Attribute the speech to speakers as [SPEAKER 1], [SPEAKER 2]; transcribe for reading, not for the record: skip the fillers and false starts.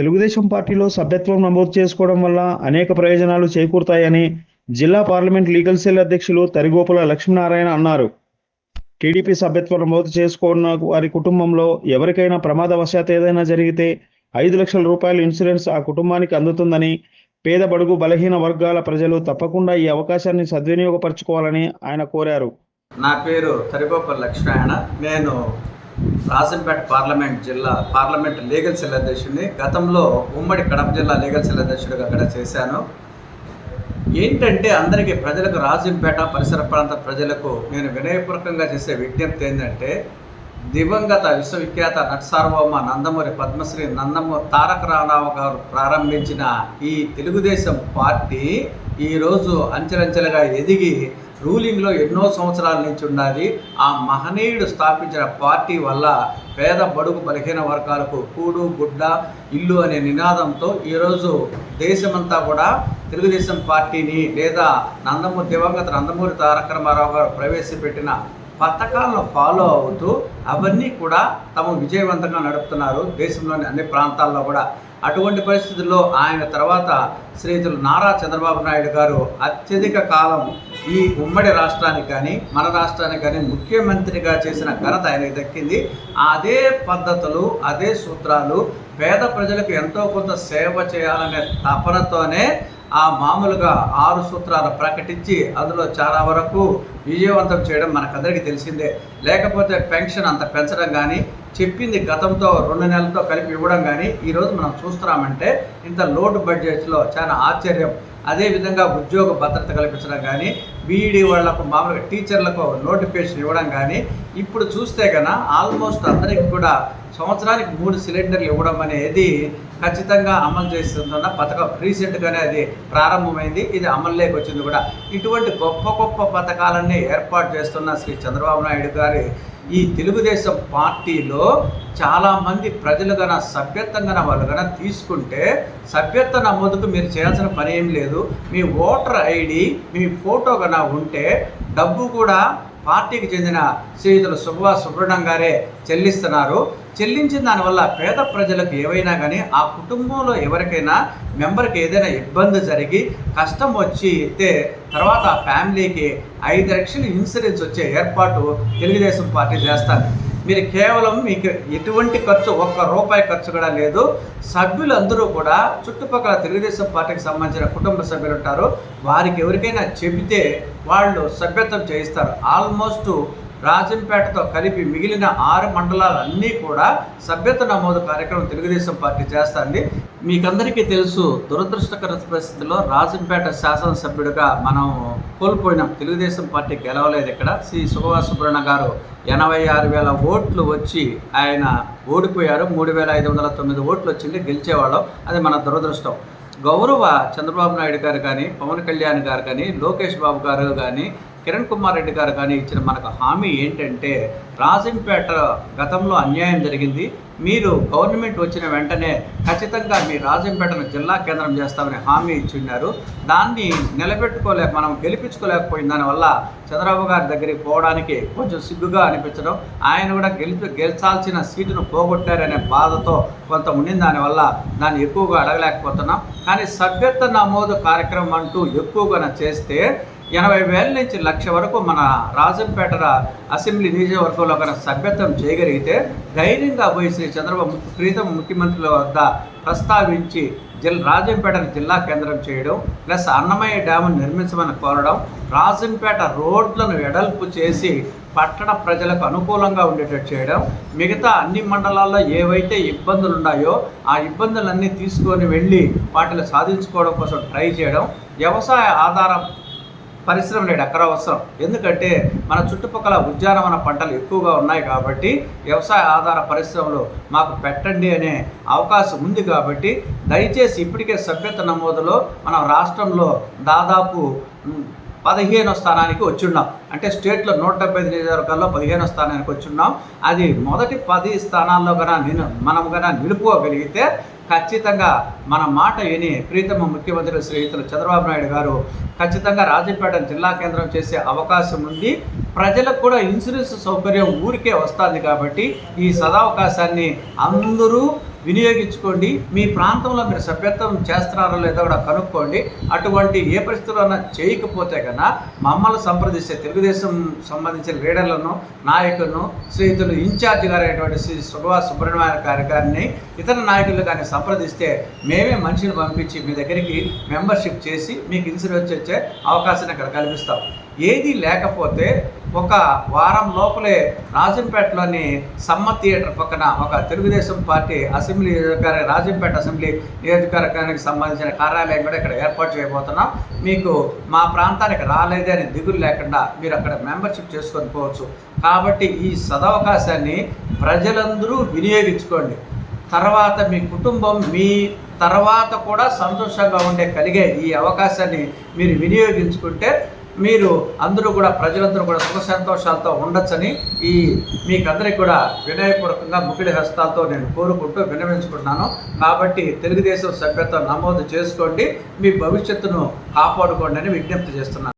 [SPEAKER 1] తెలుగుదేశం పార్టీలో సభ్యత్వం నమోదు చేసుకోవడం వల్ల అనేక ప్రయోజనాలు చేకూరుతాయని జిల్లా పార్లమెంట్ లీగల్ సెల్ అధ్యక్షులు తరిగోపుల లక్ష్మీనారాయణ అన్నారు. టీడీపీ సభ్యత్వం నమోదు చేసుకున్న వారి కుటుంబంలో ఎవరికైనా ప్రమాదవశాత్తు ఏదైనా జరిగితే 5 లక్షల రూపాయల ఇన్సూరెన్స్ ఆ కుటుంబానికి అందుతుందని, పేద బడుగు బలహీన వర్గాల ప్రజలు తప్పకుండా ఈ అవకాశాన్ని సద్వినియోగపరచుకోవాలని ఆయన కోరారు.
[SPEAKER 2] నా పేరు తరిగోపుల లక్ష్మీనారాయణ. నేను రాజంపేట పార్లమెంట్ లీగల్ సెల్ అధ్యక్షుడిని. గతంలో ఉమ్మడి కడప జిల్లా లీగల్ సెల్ అధ్యక్షుడిగా అక్కడ చేశాను. ఏంటంటే అందరికీ ప్రజలకు, రాజంపేట పరిసర ప్రాంత ప్రజలకు నేను వినయపూర్వకంగా చేసే విజ్ఞప్తి ఏంటంటే, దివంగత విశ్వవిఖ్యాత నటసార్వభౌమ నందమూరి పద్మశ్రీ నందమూరి తారక రామారావు గారు ప్రారంభించిన ఈ తెలుగుదేశం పార్టీ ఈరోజు అంచెలంచెలుగా ఎదిగి రూలింగ్లో ఎన్నో సంవత్సరాల నుంచి ఉన్నది. ఆ మహనీయుడు స్థాపించిన పార్టీ వల్ల పేద బడుగు బలహీన వర్గాలకు కూడు గుడ్డ ఇల్లు అనే నినాదంతో ఈరోజు దేశమంతా కూడా తెలుగుదేశం పార్టీని లేదా దివంగత నందమూరి తారక రామారావు గారు ప్రవేశపెట్టిన పథకాలను ఫాలో అవుతూ అవన్నీ కూడా తమ విజయవంతంగా నడుపుతున్నారు దేశంలోని అన్ని ప్రాంతాల్లో కూడా. అటువంటి పరిస్థితుల్లో ఆయన తర్వాత శ్రీయుతులు నారా చంద్రబాబు నాయుడు గారు అత్యధిక కాలం ఈ ఉమ్మడి రాష్ట్రానికి కానీ మన రాష్ట్రానికి కానీ ముఖ్యమంత్రిగా చేసిన ఘనత ఆయనకు దక్కింది. అదే పద్ధతులు, అదే సూత్రాలు పేద ప్రజలకు ఎంతో కొంత సేవ చేయాలనే తపనతోనే ఆ మామూలుగా 6 సూత్రాలు ప్రకటించి అందులో చాలా వరకు విజయవంతం చేయడం మనకందరికీ తెలిసిందే. లేకపోతే పెన్షన్ అంత పెంచడం కానీ, చెప్పింది గతంతో 2 నెలలతో కలిపి ఇవ్వడం కానీ ఈరోజు మనం చూస్తున్నామంటే ఇంత లోటు బడ్జెట్లో చాలా ఆశ్చర్యం. అదేవిధంగా ఉద్యోగ భద్రత కల్పించడం కానీ, బీఈడీ వాళ్లకు మామూలుగా టీచర్లకు నోటిఫికేషన్ ఇవ్వడం కానీ, ఇప్పుడు చూస్తే కన్నా ఆల్మోస్ట్ అందరికీ కూడా సంవత్సరానికి 3 సిలిండర్లు ఇవ్వడం అనేది ఖచ్చితంగా అమలు చేస్తున్న పథకం. రీసెంట్గానే అది ప్రారంభమైంది, ఇది అమల్లోకి వచ్చింది కూడా. ఇటువంటి గొప్ప గొప్ప పథకాలన్నీ ఏర్పాటు చేస్తున్న శ్రీ చంద్రబాబు నాయుడు గారి ఈ తెలుగుదేశం పార్టీలో చాలామంది ప్రజలు గన సభ్యత్వం గన వాళ్ళు గన తీసుకుంటే, సభ్యత్వ నమోదుకు మీరు చేయాల్సిన పని ఏం లేదు. మీ ఓటర్ ఐడి, మీ ఫోటో గన ఉంటే డబ్బు కూడా పార్టీకి చెందిన శ్రీయుతులు సుబ్రహ్మణ్యం గారే చెల్లిస్తున్నారు. చెల్లించిన దానివల్ల పేద ప్రజలకు ఏవైనా కానీ, ఆ కుటుంబంలో ఎవరికైనా మెంబర్కి ఏదైనా ఇబ్బంది జరిగి కష్టం వచ్చి తర్వాత ఆ ఫ్యామిలీకి 5 లక్షలు ఇన్సూరెన్స్ వచ్చే ఏర్పాటు తెలుగుదేశం పార్టీ చేస్తారు. మీరు కేవలం మీకు ఎటువంటి ఖర్చు, 1 రూపాయి ఖర్చు కూడా లేదు. సభ్యులందరూ కూడా చుట్టుపక్కల తెలుగుదేశం పార్టీకి సంబంధించిన కుటుంబ సభ్యులు ఉంటారు, వారికి ఎవరికైనా చెబితే వాళ్ళు సభ్యత్వం చేయిస్తారు. ఆల్మోస్ట్ రాజంపేటతో కలిపి మిగిలిన 6 మండలాలన్నీ కూడా సభ్యత్వ నమోదు కార్యక్రమం తెలుగుదేశం పార్టీ చేస్తుంది. మీకందరికీ తెలుసు, దురదృష్టకర పరిస్థితుల్లో రాజంపేట శాసనసభ్యుడిగా మనం కోల్పోయినాం. తెలుగుదేశం పార్టీ గెలవలేదు. ఇక్కడ శ్రీ సుబ్రహ్మణ్యం గారు 86,000 ఓట్లు వచ్చి ఆయన ఓడిపోయారు. 3,509 ఓట్లు వచ్చింది, గెలిచేవాళ్ళం. అది మన దురదృష్టం. గౌరవ చంద్రబాబు నాయుడు గారు కానీ, పవన్ కళ్యాణ్ గారు కానీ, లోకేష్ బాబు గారు కానీ, కిరణ్ కుమార్ రెడ్డి గారు కానీ ఇచ్చిన మనకు హామీ ఏంటంటే, రాజంపేట గతంలో అన్యాయం జరిగింది, మీరు గవర్నమెంట్ వచ్చిన వెంటనే ఖచ్చితంగా మీ రాజంపేటను జిల్లా కేంద్రం చేస్తామని హామీ ఇచ్చిన్నారు. దాన్ని మనం గెలిపించుకోలేకపోయిన దానివల్ల చంద్రబాబు గారి దగ్గరికి పోవడానికి కొంచెం సిగ్గుగా అనిపించడం, ఆయన కూడా గెలిచాల్సిన సీటును పోగొట్టారనే బాధతో కొంత ఉండిన దానివల్ల దాన్ని ఎక్కువగా అడగలేకపోతున్నాం. కానీ సభ్యత్వ నమోదు కార్యక్రమం అంటూ ఎక్కువగా చేస్తే 80,000 నుంచి 1,00,000 వరకు మన రాజంపేట అసెంబ్లీ నియోజకవర్గంలో కనుక సభ్యత్వం చేయగలిగితే ధైర్యంగా పోయి శ్రీ చంద్రబాబు ప్రీతం ముఖ్యమంత్రుల వద్ద ప్రస్తావించి రాజంపేటను జిల్లా కేంద్రం చేయడం, ప్లస్ అన్నమయ్య డ్యామును నిర్మించమని కోరడం, రాజంపేట రోడ్లను వెడల్పు చేసి పట్టణ ప్రజలకు అనుకూలంగా ఉండేటట్టు చేయడం, మిగతా అన్ని మండలాల్లో ఏవైతే ఇబ్బందులు ఉన్నాయో ఆ ఇబ్బందులన్నీ తీసుకొని వెళ్ళి వాటిని సాధించుకోవడం కోసం ట్రై చేయడం, వ్యవసాయ ఆధారం పరిశ్రమలు ఎక్కడ అవసరం. ఎందుకంటే మన చుట్టుపక్కల ఉద్యానవన పంటలు ఎక్కువగా ఉన్నాయి కాబట్టి వ్యవసాయ ఆధార పరిశ్రమలు మాకు పెట్టండి అనే అవకాశం ఉంది. కాబట్టి దయచేసి ఇప్పటికే సభ్యత్వ నమోదులో మనం రాష్ట్రంలో దాదాపు 15వ స్థానానికి వచ్చున్నాం. అంటే స్టేట్లో 175 నియోజకవర్గాల్లో 15వ స్థానానికి వచ్చున్నాం. అది మొదటి 10 స్థానాల్లో మనం నిలుపుకోగలిగితే ఖచ్చితంగా మన మాట విని ప్రీతమ ముఖ్యమంత్రి శ్రీయుతులు చంద్రబాబు నాయుడు గారు ఖచ్చితంగా రాజంపేట జిల్లా కేంద్రం చేసే అవకాశం ఉంది. ప్రజలకు కూడా ఇన్సూరెన్స్ సౌకర్యం ఊరికే వస్తుంది. కాబట్టి ఈ సదావకాశాన్ని అందరూ వినియోగించుకోండి. మీ ప్రాంతంలో మీరు సభ్యత్వం చేస్తున్నారో లేదో కూడా కనుక్కోండి. అటువంటి ఏ పరిస్థితుల్లో చేయకపోతే కన్నా మమ్మల్ని సంప్రదిస్తే తెలుగుదేశం సంబంధించిన లీడర్లను, నాయకులను, శ్రీయుతులు ఇన్ఛార్జ్ గారైనటువంటి శ్రీ సుబ్రహ్మణ్య గారిని, ఇతర నాయకులు కానీ సంప్రదిస్తే మేమే మనిషిని పంపించి మీ దగ్గరికి మెంబర్షిప్ చేసి మీకు ఇన్సూరెన్స్ వచ్చే అవకాశాన్ని ఇక్కడ కల్పిస్తాం. ఏది లేకపోతే ఒక వారం లోపలే రాజంపేటలోని సమ్మత్ థియేటర్ పక్కన ఒక Telugu Desam party assembly Rajampet assembly నియోజకవర్గానికి సంబంధించిన కార్యాలయం కూడా ఇక్కడ ఏర్పాటు చేయబోతున్నాం. మీకు మా ప్రాంతానికి రాలేదే అని దిగులు లేకుండా మీరు అక్కడ మెంబర్షిప్ చేసుకొని పోవచ్చు. కాబట్టి ఈ సదవకాశాన్ని ప్రజలందరూ వినియోగించుకోండి. తర్వాత మీ కుటుంబం మీ తర్వాత కూడా సంతోషంగా కలిగే ఈ అవకాశాన్ని మీరు వినియోగించుకుంటే మీరు అందరూ కూడా ప్రజలందరూ కూడా సుఖ సంతోషాలతో ఉండొచ్చని మీకందరికీ కూడా వినయపూర్వకంగా ముఖిడి హస్తాలతో నేను కోరుకుంటూ విన్నవించుకుంటున్నాను. కాబట్టి తెలుగుదేశం సభ్యత్వం నమోదు చేసుకోండి, మీ భవిష్యత్తును కాపాడుకోండి అని విజ్ఞప్తి చేస్తున్నాను.